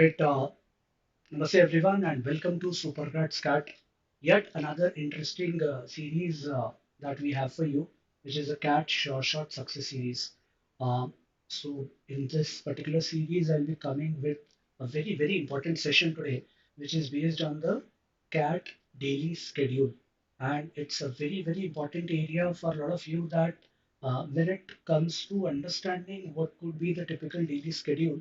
Right, namaste everyone and welcome to Supergrad Scat, yet another interesting series that we have for you, which is a CAT Short Success series. So in this particular series, I'll be coming with a very important session today, which is based on the CAT daily schedule. And it's a very important area for a lot of you that when it comes to understanding what could be the typical daily schedule,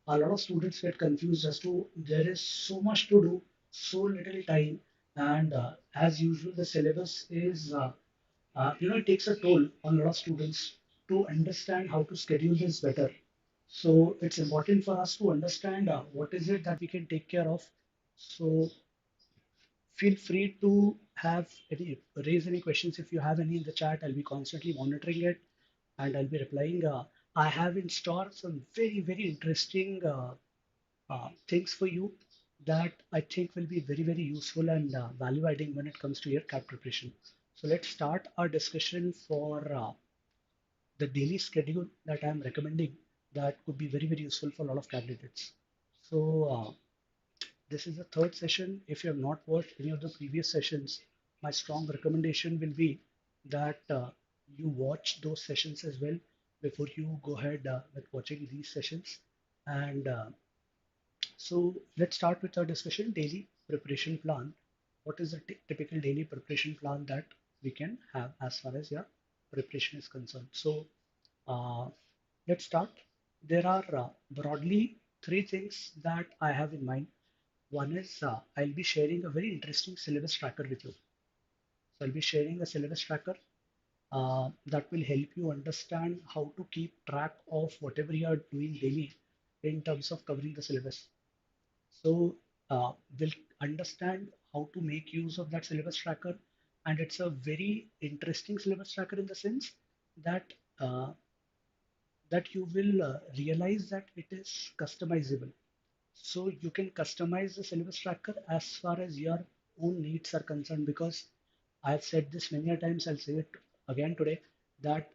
a lot of students get confused as to there is so much to do, so little time, and as usual, the syllabus is it takes a toll on a lot of students to understand how to schedule this better. So it's important for us to understand what is it that we can take care of. So feel free to raise any questions if you have any in the chat. I'll be constantly monitoring it and I'll be replying. I have in store some very interesting things for you that I think will be very useful and value adding when it comes to your CAT preparation. So let's start our discussion for the daily schedule that I'm recommending that could be very useful for a lot of candidates. So this is the third session. If you have not watched any of the previous sessions, my strong recommendation will be that you watch those sessions as well before you go ahead with watching these sessions. And so let's start with our discussion, daily preparation plan. What is a typical daily preparation plan that we can have as far as your preparation is concerned? So uh, let's start. There are broadly three things that I have in mind. One is I'll be sharing a very interesting syllabus tracker with you. So I'll be sharing a syllabus tracker that will help you understand how to keep track of whatever you are doing daily in terms of covering the syllabus. So we'll understand how to make use of that syllabus tracker. And it's a very interesting syllabus tracker in the sense that that you will realize that it is customizable. So you can customize the syllabus tracker as far as your own needs are concerned because I've said this many a times, I'll say it again today, that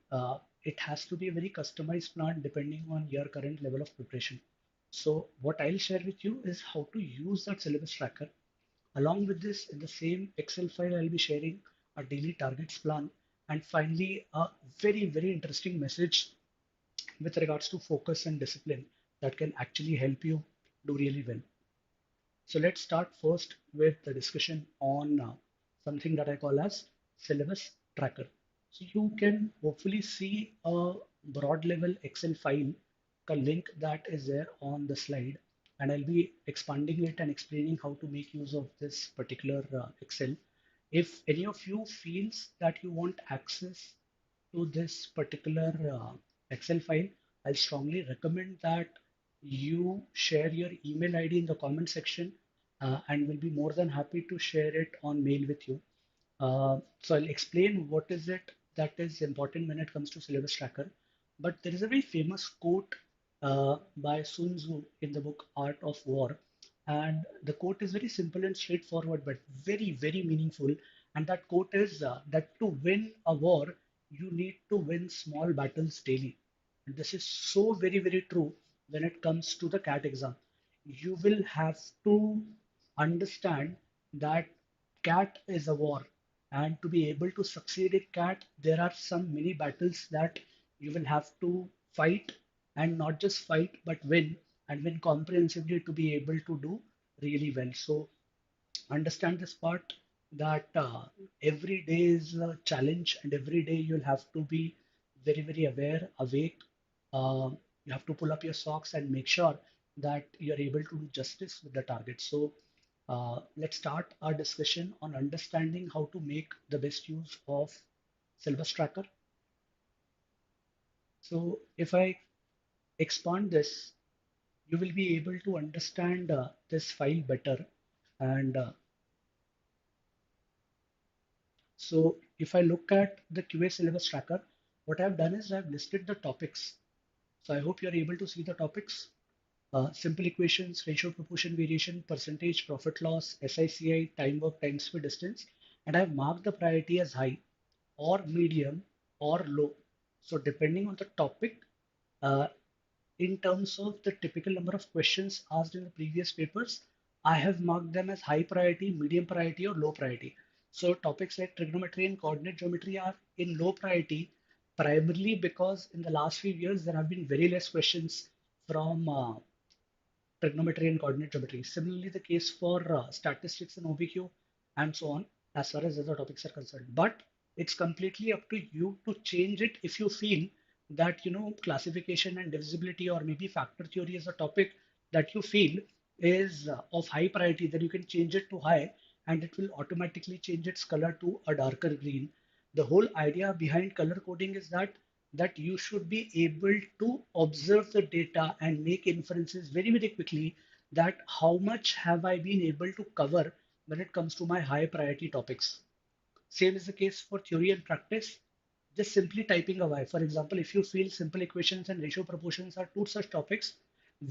it has to be a very customized plan depending on your current level of preparation. So what I'll share with you is how to use that syllabus tracker. Along with this, in the same Excel file, I'll be sharing a daily targets plan and finally a very interesting message with regards to focus and discipline that can actually help you do really well. So let's start first with the discussion on something that I call as syllabus tracker. So you can hopefully see a broad level Excel file, a link that is there on the slide, and I'll be expanding it and explaining how to make use of this particular Excel. If any of you feels that you want access to this particular Excel file, I strongly recommend that you share your email ID in the comment section and we'll be more than happy to share it on mail with you. So I'll explain what is it that is important when it comes to syllabus tracker. But there is a very famous quote by Sun Tzu in the book Art of War. And the quote is very simple and straightforward, but very meaningful. And that quote is that to win a war, you need to win small battles daily. And this is so very true when it comes to the CAT exam. You will have to understand that CAT is a war. And to be able to succeed in CAT, there are some mini battles that you will have to fight and not just fight, but win and win comprehensively to be able to do really well. So understand this part that every day is a challenge and every day you'll have to be very aware, awake. Uh, you have to pull up your socks and make sure that you're able to do justice with the target. So let's start our discussion on understanding how to make the best use of syllabus tracker. So if I expand this, you will be able to understand this file better. And so if I look at the QA syllabus tracker, what I've done is I've listed the topics. So I hope you're able to see the topics. Simple equations, ratio, proportion, variation, percentage, profit loss, SICI, time work, time speed, distance. And I've marked the priority as high or medium or low. So depending on the topic, uh, in terms of the typical number of questions asked in the previous papers, I have marked them as high priority, medium priority, or low priority. So topics like trigonometry and coordinate geometry are in low priority, primarily because in the last few years there have been very less questions from trigonometry and coordinate geometry. Similarly, the case for statistics and OBQ and so on, as far as other topics are concerned. But it's completely up to you to change it if you feel that classification and divisibility or maybe factor theory is a topic that you feel is of high priority. Then you can change it to high, and it will automatically change its color to a darker green. The whole idea behind color coding is that you should be able to observe the data and make inferences very, very quickly that how much have I been able to cover when it comes to my high priority topics. Same is the case for theory and practice. Just simply typing a Y. For example, if you feel simple equations and ratio proportions are two such topics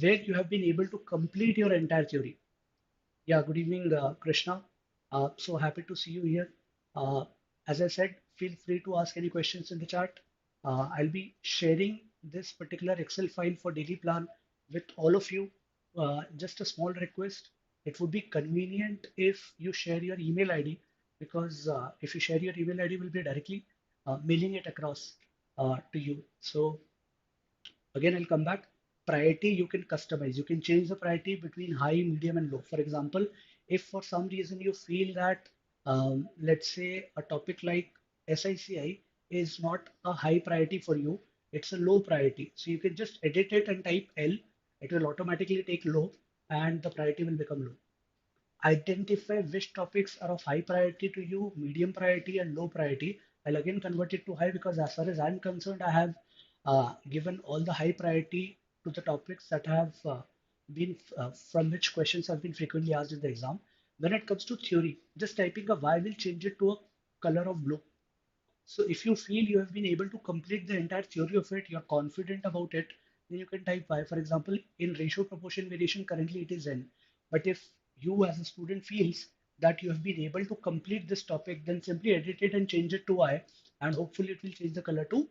where you have been able to complete your entire theory. Yeah, good evening, Krishna. So happy to see you here. Uh, as I said, feel free to ask any questions in the chat. I'll be sharing this particular Excel file for daily plan with all of you. Just a small request. It would be convenient if you share your email ID because if you share your email ID, we'll be directly mailing it across to you. So again, I'll come back. Priority you can customize. You can change the priority between high, medium, and low. For example, if for some reason you feel that, let's say, a topic like SICI is not a high priority for you, it's a low priority. So you can just edit it and type L. It will automatically take low, and the priority will become low. Identify which topics are of high priority to you, medium priority, and low priority. I'll again convert it to high because as far as I'm concerned, I have given all the high priority to the topics that have been from which questions have been frequently asked in the exam. When it comes to theory, just typing a Y will change it to a color of blue. So if you feel you have been able to complete the entire theory of it, you're confident about it, then you can type Y. For example, in ratio proportion variation, currently it is N. But if you as a student feels that you have been able to complete this topic, then simply edit it and change it to Y, and hopefully it will change the color to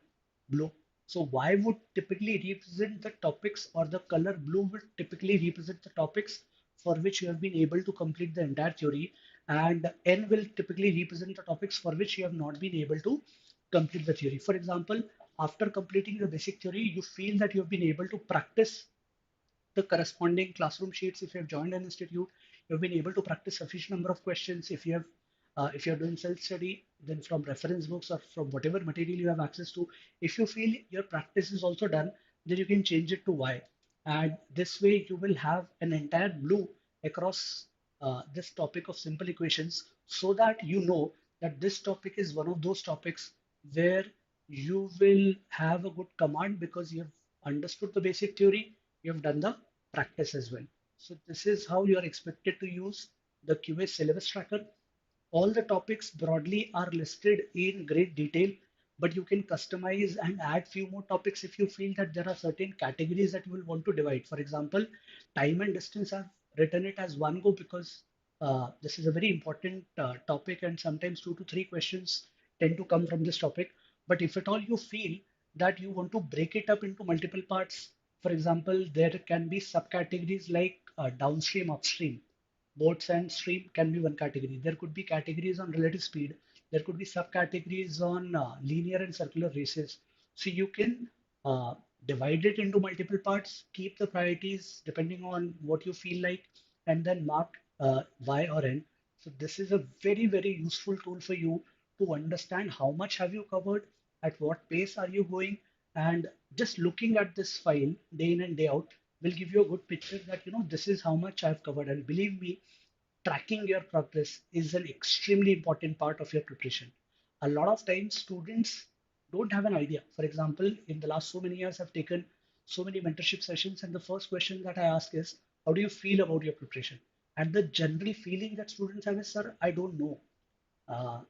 blue. So Y would typically represent the topics, or the color blue would typically represent the topics for which you have been able to complete the entire theory, and N will typically represent the topics for which you have not been able to complete the theory. For example, after completing the basic theory, you feel that you have been able to practice the corresponding classroom sheets. If you have joined an institute, you've been able to practice sufficient number of questions. If you're doing self-study, then from reference books or from whatever material you have access to, if you feel your practice is also done, then you can change it to Y. And this way you will have an entire blue across this topic of simple equations, so that you know that this topic is one of those topics where you will have a good command because you have understood the basic theory, you have done the practice as well. So this is how you are expected to use the QA syllabus tracker. All the topics broadly are listed in great detail, but you can customize and add few more topics if you feel that there are certain categories that you will want to divide. For example, time and distance, I've written it as one go because this is a very important topic, and sometimes 2 to 3 questions tend to come from this topic. But if at all you feel that you want to break it up into multiple parts, for example, there can be subcategories like downstream, upstream. Boats and stream can be one category. There could be categories on relative speed. There could be subcategories on linear and circular races. So you can divide it into multiple parts, keep the priorities depending on what you feel like, and then mark Y or N. So this is a very, very useful tool for you to understand how much have you covered, at what pace are you going, and just looking at this file day in and day out will give you a good picture that this is how much I've covered. And believe me, tracking your progress is an extremely important part of your preparation. A lot of times students don't have an idea. For example, in the last so many years, I've taken so many mentorship sessions, and the first question that I ask is, how do you feel about your preparation? And the general feeling that students have is, sir, I don't know. Uh,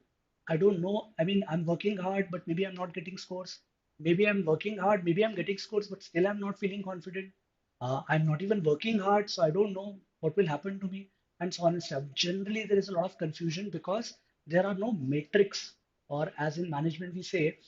I don't know. I mean, I'm working hard, but maybe I'm not getting scores. Maybe I'm working hard, maybe I'm getting scores, but still I'm not feeling confident. I'm not even working hard, so I don't know what will happen to me, and so on and so on. Generally, there is a lot of confusion because there are no metrics, or as in management, we say,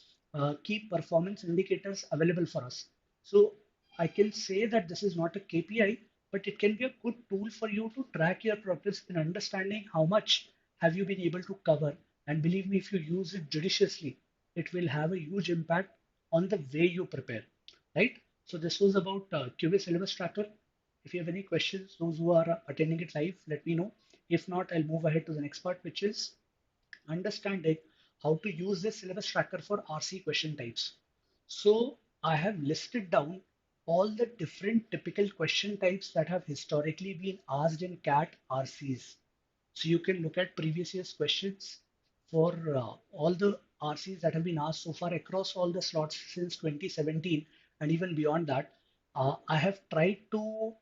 key performance indicators available for us. So I can say that this is not a KPI, but it can be a good tool for you to track your progress in understanding how much have you been able to cover. And believe me, if you use it judiciously, it will have a huge impact on the way you prepare, right? So this was about QA syllabus tracker. If you have any questions, those who are attending it live, let me know. If not, I'll move ahead to the next part, which is understanding how to use this syllabus tracker for RC question types. So I have listed down all the different typical question types that have historically been asked in CAT RCs. So you can look at previous year's questions for all the RCs that have been asked so far across all the slots since 2017 and even beyond that. I have tried to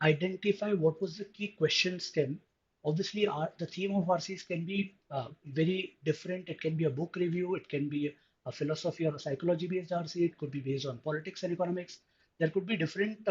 identify what was the key question stem. Obviously, the theme of RCs can be very different. It can be a book review, it can be a philosophy or a psychology based RC, it could be based on politics and economics. There could be different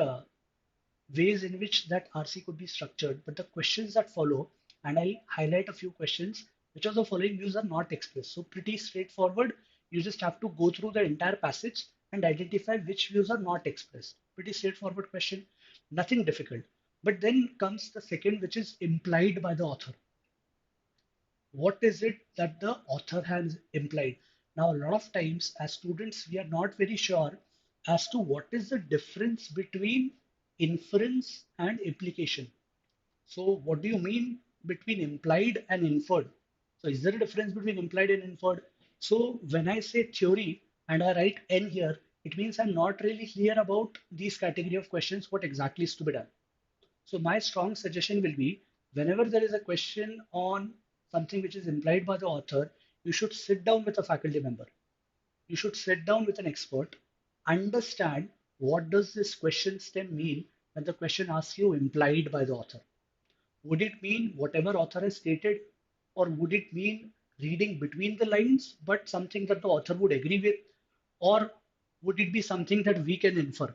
ways in which that RC could be structured. But the questions that follow, and I'll highlight a few questions, which of the following views are not expressed. So pretty straightforward. You just have to go through the entire passage and identify which views are not expressed. Pretty straightforward question, nothing difficult. But then comes the second, which is implied by the author. What is it that the author has implied? Now, a lot of times as students, we are not very sure as to what is the difference between inference and implication. So what do you mean between implied and inferred? So is there a difference between implied and inferred? So when I say theory and I write N here, it means I'm not really clear about these category of questions, what exactly is to be done. So my strong suggestion will be whenever there is a question on something which is implied by the author, you should sit down with a faculty member. You should sit down with an expert, understand what does this question stem mean when the question asks you implied by the author. Would it mean whatever author has stated, or would it mean reading between the lines, but something that the author would agree with, or would it be something that we can infer?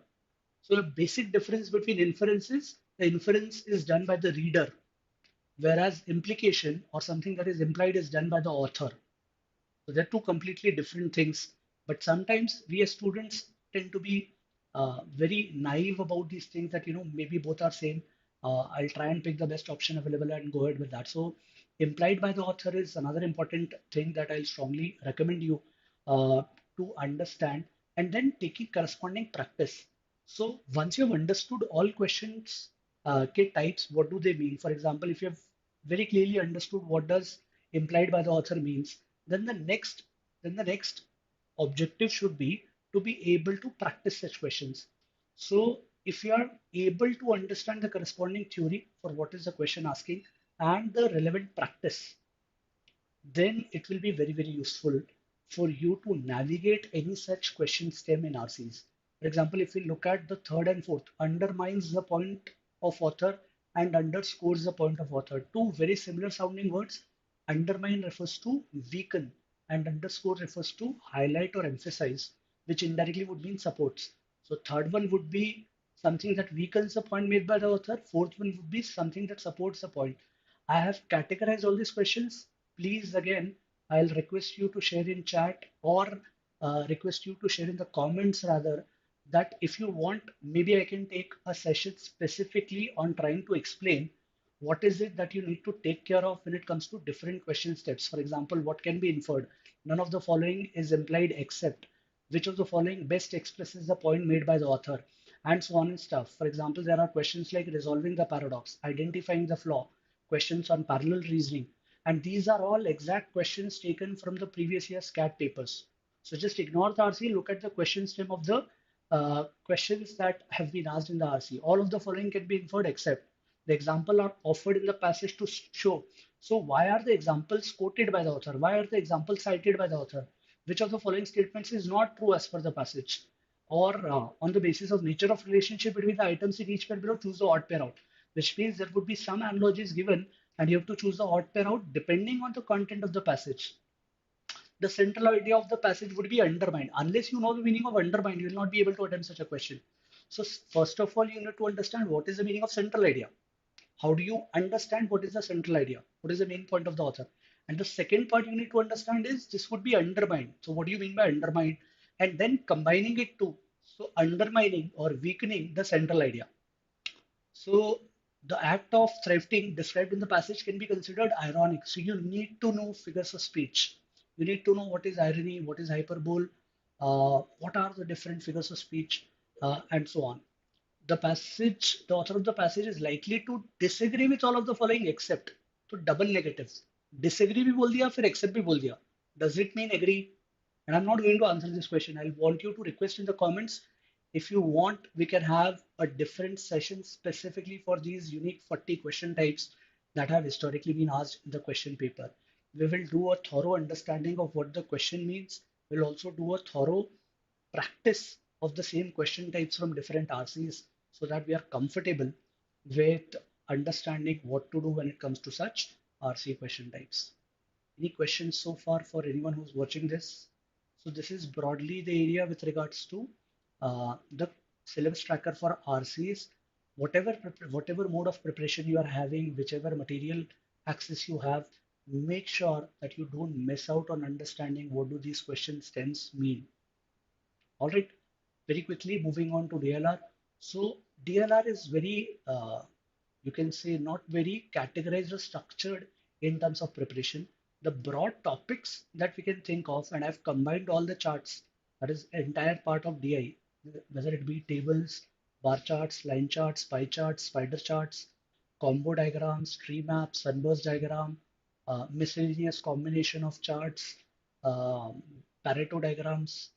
So the basic difference between inference is the inference is done by the reader, whereas implication or something that is implied is done by the author. So they're two completely different things. But sometimes we as students tend to be very naive about these things that, maybe both are same. I'll try and pick the best option available and go ahead with that. So implied by the author is another important thing that I'll strongly recommend you uh, to understand and then taking corresponding practice. So once you've understood all questions, key types, what do they mean? For example, if you have very clearly understood what does implied by the author means, then the next objective should be to be able to practice such questions. So if you are able to understand the corresponding theory for what is the question asking and the relevant practice, then it will be very, very useful for you to navigate any such question stem in RCs. For example, if we look at the third and fourth, undermines the point of author and underscores the point of author. Two very similar sounding words. Undermine refers to weaken and underscore refers to highlight or emphasize, which indirectly would mean supports. So third one would be something that weakens the point made by the author. Fourth one would be something that supports the point. I have categorized all these questions. Please, again, I'll request you to share in chat or request you to share in the comments rather that if you want, maybe I can take a session specifically on trying to explain what is it that you need to take care of when it comes to different question steps. For example, what can be inferred? None of the following is implied except which of the following best expresses the point made by the author, and so on and stuff. For example, there are questions like resolving the paradox, identifying the flaw, questions on parallel reasoning, and these are all exact questions taken from the previous year's CAT papers. So just ignore the RC, look at the question stem of the questions that have been asked in the RC. All of the following can be inferred except the example are offered in the passage to show. So why are the examples quoted by the author? Why are the examples cited by the author? Which of the following statements is not true as per the passage? Or on the basis of nature of relationship between the items in each pair below, choose the odd pair out, which means there would be some analogies given and you have to choose the odd pair out depending on the content of the passage. The central idea of the passage would be undermined. Unless you know the meaning of undermined, you will not be able to attempt such a question. So first of all, you need to understand what is the meaning of central idea. How do you understand what is the central idea? What is the main point of the author? And the second part you need to understand is this would be undermined. So what do you mean by undermined? And then combining it to. So undermining or weakening the central idea. So the act of thrifting described in the passage can be considered ironic. So you need to know figures of speech. You need to know what is irony, what is hyperbole, what are the different figures of speech, and so on. The author of the passage is likely to disagree with all of the following except. तो double negatives. Disagree भी बोल दिया फिर accept भी बोल दिया. Does it mean agree? And I'm not going to answer this question. I want you to request in the comments. If you want, we can have a different session specifically for these unique 40 question types that have historically been asked in the question paper. We will do a thorough understanding of what the question means. We'll also do a thorough practice of the same question types from different RCs so that we are comfortable with understanding what to do when it comes to such RC question types. Any questions so far for anyone who's watching this? So this is broadly the area with regards to the syllabus tracker for RCs. Whatever mode of preparation you are having, whichever material access you have, make sure that you don't miss out on understanding what do these question stems mean. All right, very quickly moving on to DLR. So DLR is very, you can say not very categorized or structured in terms of preparation. The broad topics that we can think of, and I've combined all the charts, that is entire part of DI, whether it be tables, bar charts, line charts, pie charts, spider charts, combo diagrams, tree maps, sunburst diagram, miscellaneous combination of charts, Pareto diagrams,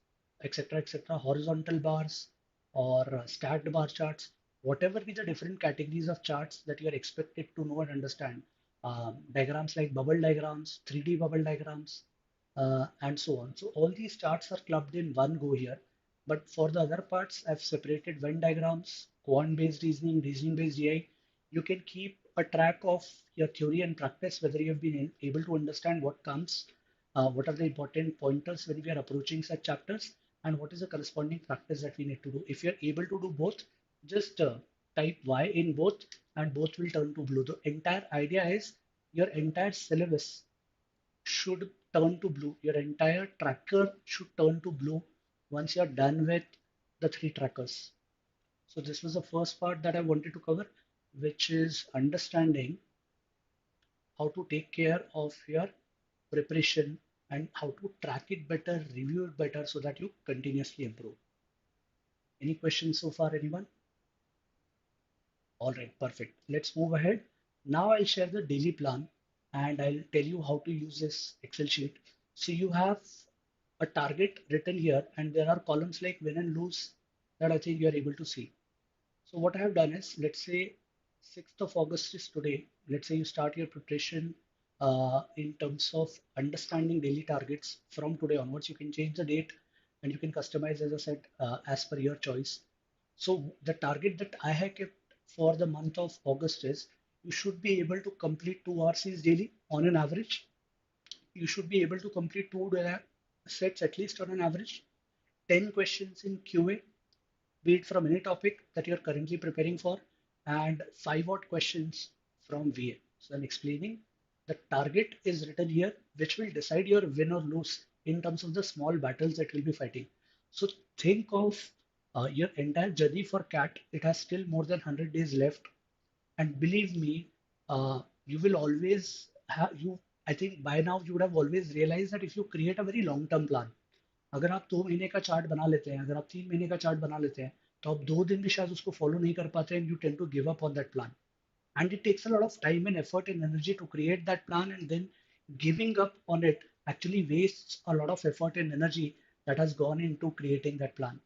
etc., etc., horizontal bars or stacked bar charts, whatever be the different categories of charts that you are expected to know and understand. Diagrams like bubble diagrams, 3D bubble diagrams, and so on. So all these charts are clubbed in one go here. But for the other parts, I've separated Venn diagrams, quant-based reasoning, reasoning-based AI. You can keep a track of your theory and practice, whether you have been able to understand what comes, what are the important pointers when we are approaching such chapters, and what is the corresponding practice that we need to do. If you're able to do both, just type Y in both and both will turn to blue. The entire idea is your entire syllabus should turn to blue. Your entire tracker should turn to blue once you're done with the three trackers. So this was the first part that I wanted to cover, which is understanding how to take care of your preparation and how to track it better, review it better so that you continuously improve. Any questions so far, anyone? All right, perfect. Let's move ahead. Now I'll share the daily plan and I'll tell you how to use this Excel sheet. So you have a target written here and there are columns like win and lose that I think you are able to see. So what I have done is, let's say 6th of August is today. Let's say you start your preparation in terms of understanding daily targets from today onwards. You can change the date and you can customize, as I said, as per your choice. So the target that I have kept for the month of August is you should be able to complete two RCs daily on an average. You should be able to complete two sets at least on an average. 10 questions in QA, be it from any topic that you're currently preparing for, and 5 odd questions from VA. So I'm explaining the target is written here, which will decide your win or lose in terms of the small battles that we'll be fighting. So think of your entire journey for CAT. It has still more than 100 days left. And believe me, you will always have, I think by now you would have always realized that if you create a very long-term plan, अगर आप 2 महीने का chart बना लेते हैं, अगर आप 3 महीने का चार्ट बना लेते हैं, तो आप 2 दिन भी शायद उसको फॉलो नहीं कर पाते हैं, you tend to give up on that plan. And it takes a lot of time and effort and energy to create that plan, and then giving up on it actually wastes a lot of effort and energy that has gone into creating that plan.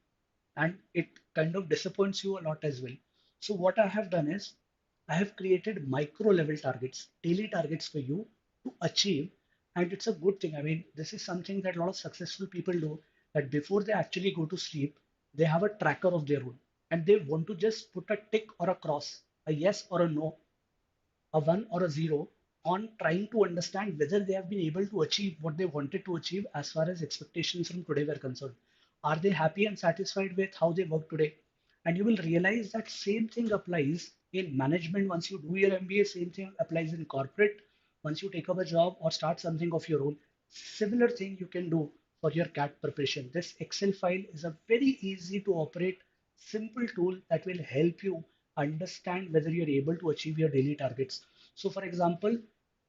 And it kind of disappoints you a lot as well. So what I have done is I have created micro level targets, daily targets for you to achieve. And it's a good thing. I mean, this is something that a lot of successful people do, that before they actually go to sleep, they have a tracker of their own and they want to just put a tick or a cross, a yes or a no, a one or a zero on trying to understand whether they have been able to achieve what they wanted to achieve as far as expectations from today were concerned. Are they happy and satisfied with how they work today? And you will realize that same thing applies in management once you do your MBA, same thing applies in corporate once you take up a job or start something of your own. Similar thing you can do for your CAT preparation. This Excel file is a very easy to operate, simple tool that will help you understand whether you're able to achieve your daily targets. So for example,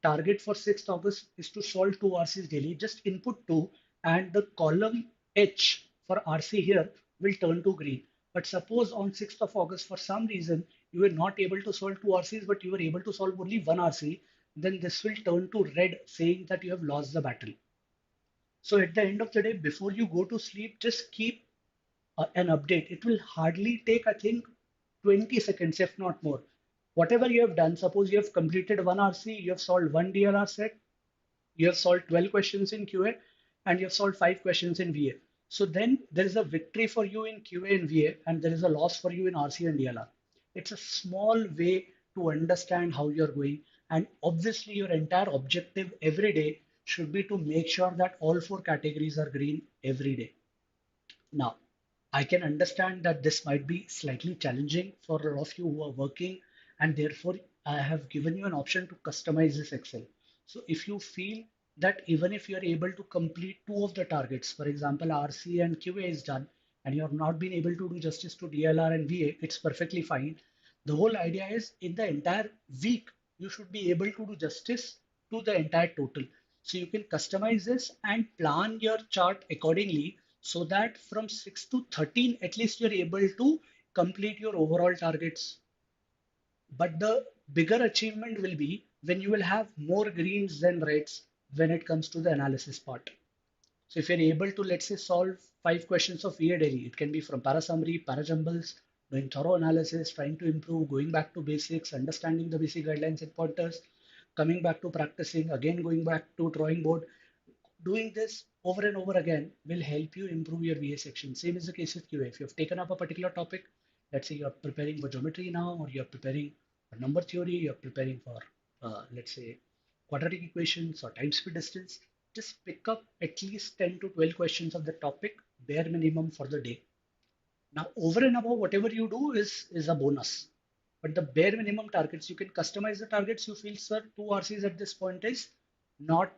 target for 6th August is to solve two RCs daily. Just input two and the column H for RC here will turn to green. But suppose on 6th of August, for some reason, you were not able to solve two RCs, but you were able to solve only one RC, then this will turn to red, saying that you have lost the battle. So at the end of the day, before you go to sleep, just keep an update. It will hardly take, I think, 20 seconds, if not more. Whatever you have done, suppose you have completed one RC, you have solved one DLR set, you have solved 12 questions in QA, and you have solved 5 questions in VA. So then there is a victory for you in QA and VA, and there is a loss for you in RC and DLR. It's a small way to understand how you're going. And obviously, your entire objective every day should be to make sure that all four categories are green every day. Now, I can understand that this might be slightly challenging for a lot of you who are working, and therefore I have given you an option to customize this Excel. So if you feel that even if you're able to complete two of the targets, for example, RC and QA is done, and you have not been able to do justice to DLR and VA, it's perfectly fine. The whole idea is in the entire week, you should be able to do justice to the entire total. So you can customize this and plan your chart accordingly so that from 6 to 13, at least you're able to complete your overall targets. But the bigger achievement will be when you will have more greens than reds when it comes to the analysis part. So if you're able to, let's say, solve 5 questions of VA daily, it can be from para summary, para jumbles, doing thorough analysis, trying to improve, going back to basics, understanding the basic guidelines and pointers, coming back to practicing, again going back to drawing board. Doing this over and over again will help you improve your VA section. Same is the case with QA. If you've taken up a particular topic, let's say you're preparing for geometry now, or you're preparing for number theory, you're preparing for, let's say, quadratic equations or time speed distance, just pick up at least 10 to 12 questions of the topic, bare minimum for the day. Now, over and above, whatever you do is a bonus. But the bare minimum targets, you can customize the targets. You feel, sir, two RCs at this point is not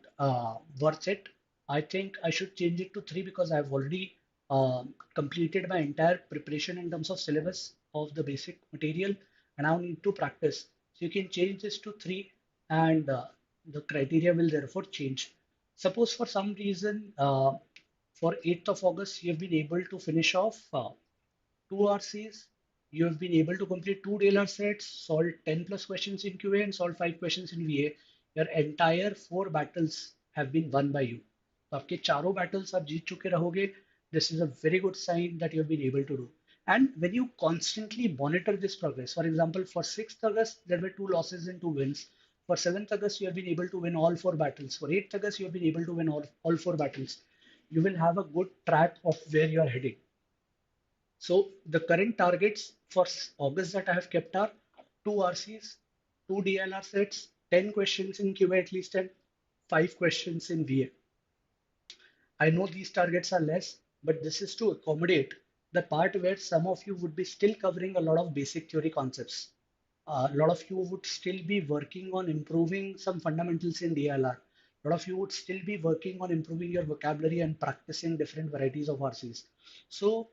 worth it. I think I should change it to three because I've already completed my entire preparation in terms of syllabus of the basic material, and I need to practice. So you can change this to three, and the criteria will therefore change. Suppose for some reason, for 8th of August, you have been able to finish off two RCs. You have been able to complete two DLR sets, solve 10 plus questions in QA and solve 5 questions in VA. Your entire four battles have been won by you. तो आपके चारों battles आप जीत चुके रहोगे. This is a very good sign that you have been able to do. And when you constantly monitor this progress, for example, for 6th August, there were two losses and two wins. For 7th August, you have been able to win all four battles. For 8th August, you have been able to win all four battles. You will have a good track of where you are heading. So the current targets for August that I have kept are two RCs, two DLR sets, 10 questions in QA at least, and 5 questions in VA. I know these targets are less, but this is to accommodate the part where some of you would be still covering a lot of basic theory concepts. A lot of you would still be working on improving some fundamentals in DLR. A lot of you would still be working on improving your vocabulary and practicing different varieties of RCs. So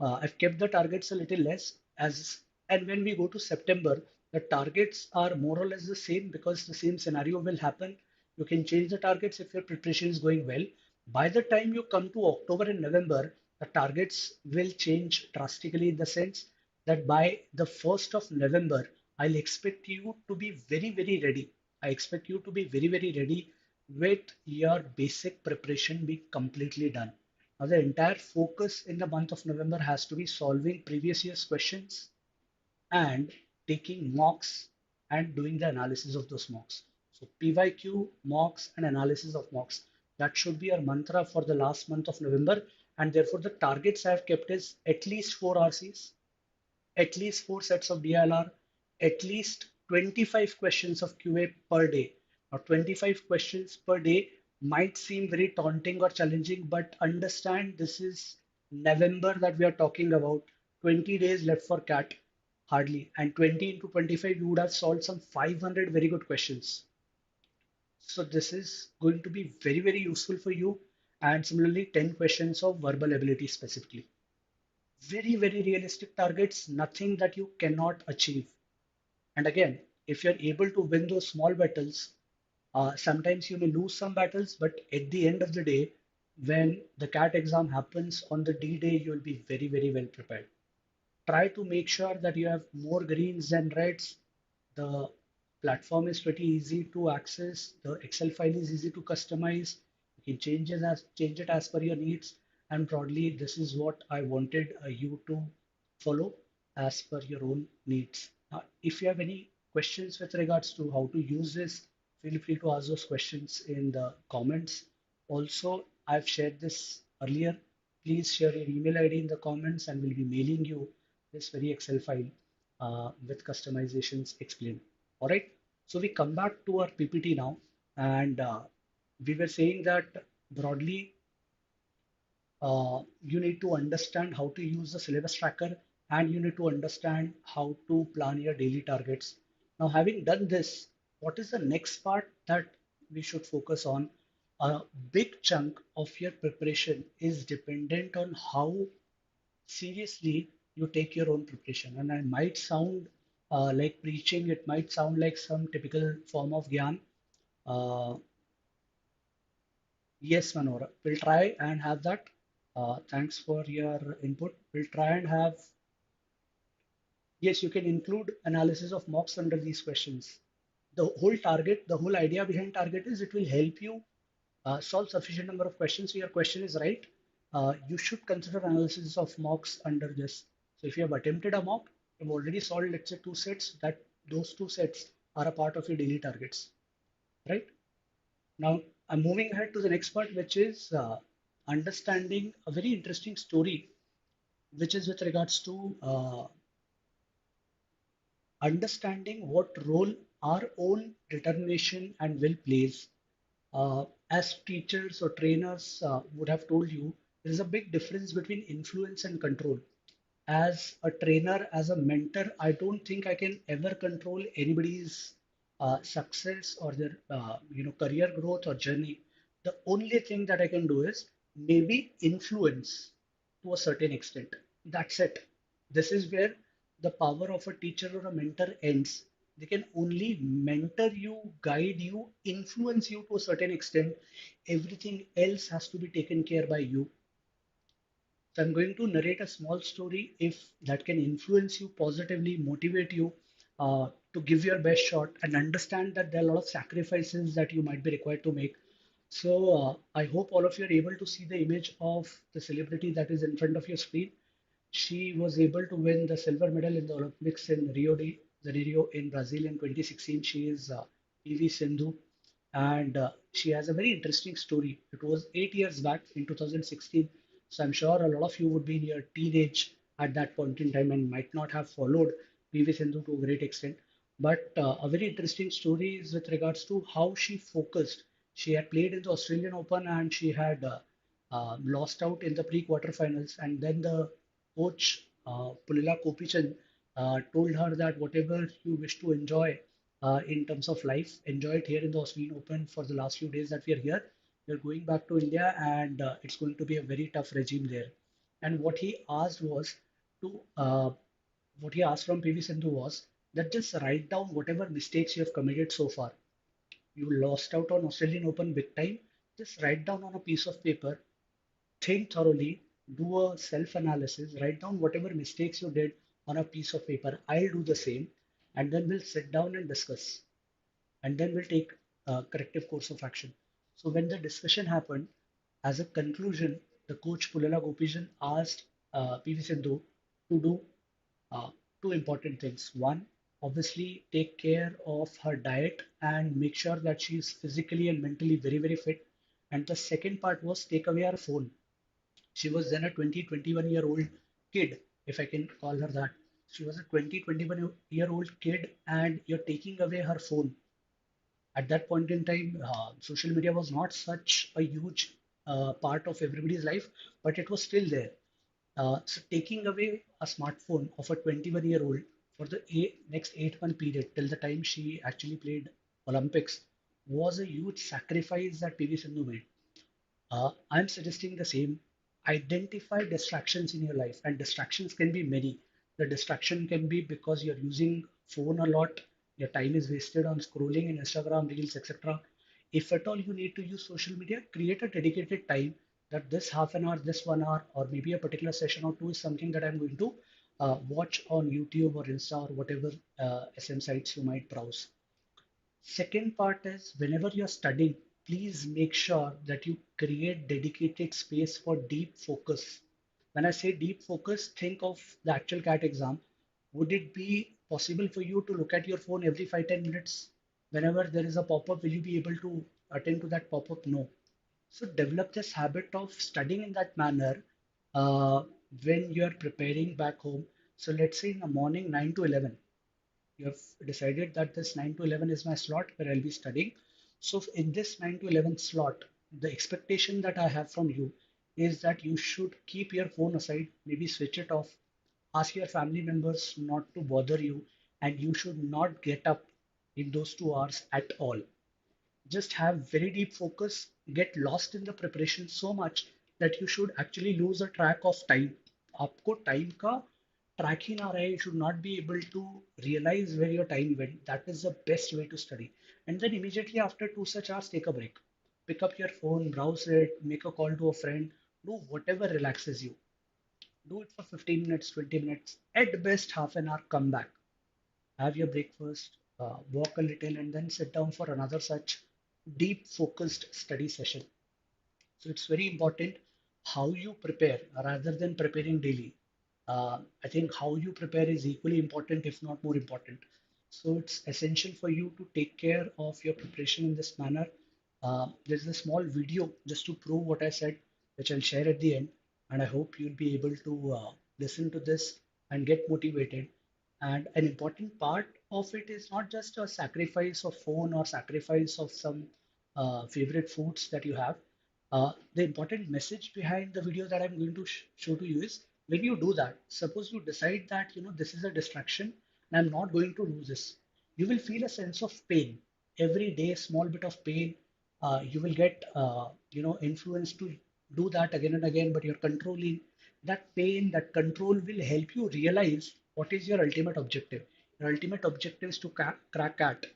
I've kept the targets a little less and when we go to September, the targets are more or less the same because the same scenario will happen. You can change the targets if your preparation is going well. By the time you come to October and November, the targets will change drastically in the sense that by the 1st of November, I'll expect you to be very, very ready. I expect you to be very, very ready with your basic preparation being completely done. Now, the entire focus in the month of November has to be solving previous year's questions and taking mocks and doing the analysis of those mocks. So PYQ, mocks, and analysis of mocks. That should be our mantra for the last month of November. And therefore, the targets I have kept is at least four RCs, at least four sets of DILR, at least 25 questions of QA per day. Now, 25 questions per day might seem very taunting or challenging, but understand this is November that we are talking about. 20 days left for CAT, hardly. And 20 into 25, you would have solved some 500 very good questions. So this is going to be very, very useful for you. and similarly 10 questions of verbal ability specifically. Very, very realistic targets, nothing that you cannot achieve. And again, if you're able to win those small battles, sometimes you may lose some battles, but at the end of the day, when the CAT exam happens on the D day, you'll be very, very well prepared. Try to make sure that you have more greens than reds. The platform is pretty easy to access. The Excel file is easy to customize. You can change it as per your needs. And broadly, this is what I wanted you to follow as per your own needs. If you have any questions with regards to how to use this, feel free to ask those questions in the comments. Also, I've shared this earlier. Please share your email ID in the comments and we'll be mailing you this very Excel file with customizations explained. All right. So we come back to our PPT now, and we were saying that broadly, you need to understand how to use the syllabus tracker and you need to understand how to plan your daily targets. Now, having done this, what is the next part that we should focus on? A big chunk of your preparation is dependent on how seriously you take your own preparation. And I might sound like preaching, it might sound like some typical form of gyan. Uh, yes, Manora, we'll try and have that. Thanks for your input. We'll try and have, yes, you can include analysis of mocks under these questions. The whole idea behind target is it will help you solve sufficient number of questions. So your question is right. You should consider analysis of mocks under this. So if you have attempted a mock, you've already solved, let's say, two sets, that those two sets are a part of your daily targets, right? Now, I'm moving ahead to the next part, which is understanding a very interesting story, which is with regards to understanding what role our own determination and will plays. As teachers or trainers would have told you, there is a big difference between influence and control. As a trainer, as a mentor, I don't think I can ever control anybody's success or their career growth or journey. The only thing that I can do is maybe influence to a certain extent. That's it. This is where the power of a teacher or a mentor ends. They can only mentor you, guide you, influence you to a certain extent. Everything else has to be taken care by you. So I'm going to narrate a small story if that can influence you positively, motivate you to give your best shot and understand that there are a lot of sacrifices that you might be required to make. So I hope all of you are able to see the image of the celebrity that is in front of your screen. She was able to win the silver medal in the Olympics in Rio de Janeiro in Brazil in 2016. She is PV Sindhu, and she has a very interesting story. It was 8 years back in 2016, so I'm sure a lot of you would be in your teenage at that point in time and might not have followed PV Sindhu to a great extent. But a very interesting story is with regards to how she focused. She had played in the Australian Open and she had lost out in the pre-quarterfinals, and then the coach Pulila Kopichan told her that whatever you wish to enjoy in terms of life, enjoy it here in the Australian Open for the last few days that we are here. We're going back to India and it's going to be a very tough regime there. And what he asked from PV Sindhu was that just write down whatever mistakes you have committed so far. You lost out on Australian Open big time. Just write down on a piece of paper, think thoroughly, do a self-analysis, write down whatever mistakes you did on a piece of paper. I'll do the same, and then we'll sit down and discuss, and then we'll take a corrective course of action. So when the discussion happened, as a conclusion, the coach Pulala Gopijan asked PV Sindhu to do uh, two important things. One, obviously take care of her diet and make sure that she's physically and mentally very, very fit. And the second part was take away her phone. She was then a 21-year-old kid, if I can call her that. She was a 21-year-old kid, and you're taking away her phone. At that point in time, social media was not such a huge part of everybody's life, but it was still there. So taking away a smartphone of a 21-year-old for the next 8 month period till the time she actually played Olympics was a huge sacrifice that PV Sindhu made. I'm suggesting the same. Identify distractions in your life, and distractions can be many. The distraction can be because you're using phone a lot, your time is wasted on scrolling in Instagram, Reels, etc. If at all you need to use social media, create a dedicated time that this half an hour, this 1 hour, or maybe a particular session or two is something that I'm going to watch on YouTube or Insta or whatever SM sites you might browse. Second part is whenever you're studying, please make sure that you create dedicated space for deep focus. When I say deep focus, think of the actual CAT exam. Would it be possible for you to look at your phone every 5-10 minutes? Whenever there is a pop-up, will you be able to attend to that pop-up? No. So develop this habit of studying in that manner uh, when you're preparing back home. So let's say in the morning 9 to 11 you have decided that this 9 to 11 is my slot where I'll be studying. So in this 9 to 11 slot, the expectation that I have from you is that you should keep your phone aside, maybe switch it off, ask your family members not to bother you, and you should not get up in those 2 hours at all. Just have very deep focus, get lost in the preparation so much that you should actually lose a track of time. आपको time का track ही ना रहे, you should not be able to realize where your time went. That is the best way to study. And then immediately after 2 such hours, take a break. Pick up your phone, browse it, make a call to a friend, do whatever relaxes you. Do it for 15 minutes, 20 minutes, at best half an hour, come back, have your breakfast, walk a little, and then sit down for another such deep focused study session. So it's very important how you prepare rather than preparing daily. I think how you prepare is equally important, if not more important. So it's essential for you to take care of your preparation in this manner. There's a small video just to prove what I said, which I'll share at the end. And I hope you'll be able to listen to this and get motivated. And an important part of it is not just a sacrifice of phone or sacrifice of some favorite foods that you have. The important message behind the video that I'm going to show to you is when you do that, suppose you decide that this is a distraction and I'm not going to do this, you will feel a sense of pain every day, small bit of pain. You will get influenced to do that again and again, but you're controlling that pain. That control will help you realize what is your ultimate objective. Your ultimate objective is to crack at,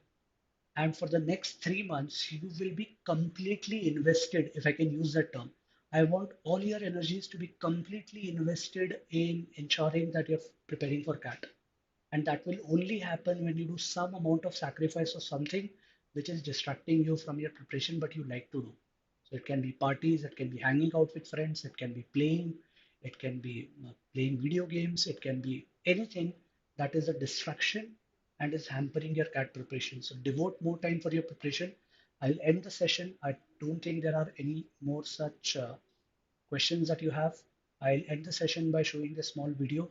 and for the next 3 months you will be completely invested, if I can use that term. I want all your energies to be completely invested in ensuring that you're preparing for CAT, and that will only happen when you do some amount of sacrifice or something which is distracting you from your preparation but you like to do. So it can be parties, it can be hanging out with friends, it can be playing, it can be playing video games, it can be anything that is a distraction and is hampering your CAT preparation. So devote more time for your preparation. I'll end the session. I don't think there are any more such questions that you have. I'll end the session by showing a small video.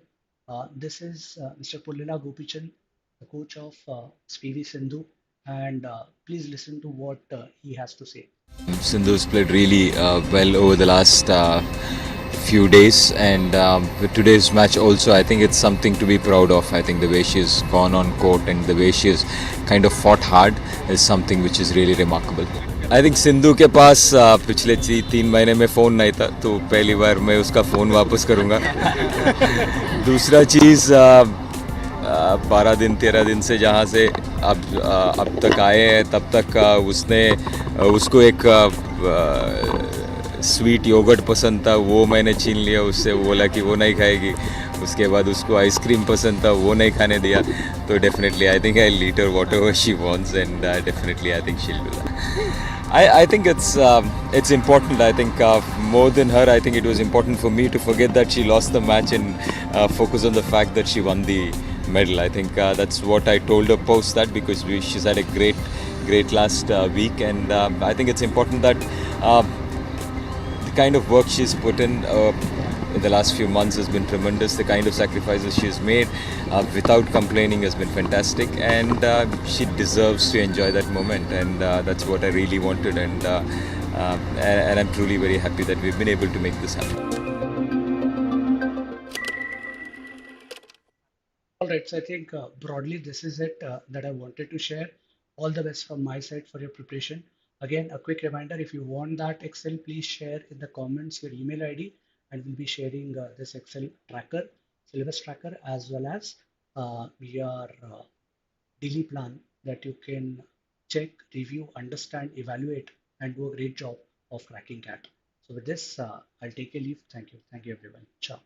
This is Mr. Pullila Gopichan, the coach of PV Sindhu, and please listen to what he has to say. Sindhu's played really well over the last few days, and with today's match also, I think it's something to be proud of. I think the way she's gone on court and the way she's kind of fought hard is something which is really remarkable. I think Sindhu के पास पिछले 3 महीने में phone नहीं था, तो पहली बार मैं उसका फ़ोन वापस करूँगा. दूसरा चीज़ 12 दिन 13 दिन से जहाँ से अब तक आए हैं, तब तक उसने उसको एक स्वीट योगर्ट पसंद था, वो मैंने छीन लिया उससे. वो बोला कि वो नहीं खाएगी. उसके बाद उसको आइसक्रीम पसंद था, वो नहीं खाने दिया. तो definitely I think I let her whatever she wants, and definitely I think she'll do that. I think it's important. I think more than her, I think it was important for me to forget that she lost the match and focus on the fact that she won the medal. I think that's what I told her post that, because she's had a great last week, and I think it's important that the kind of work she's put in the last few months has been tremendous. The kind of sacrifices she's made without complaining has been fantastic, and she deserves to enjoy that moment, and that's what I really wanted, and I'm truly very happy that we've been able to make this happen. All right, so I think broadly this is it that I wanted to share. All the best from my side for your preparation. Again, a quick reminder, if you want that Excel, please share in the comments your email ID, and we'll be sharing this Excel tracker, syllabus tracker, as well as your daily plan that you can check, review, understand, evaluate, and do a great job of cracking CAT. So with this, I'll take a leave. Thank you. Thank you, everyone. Ciao.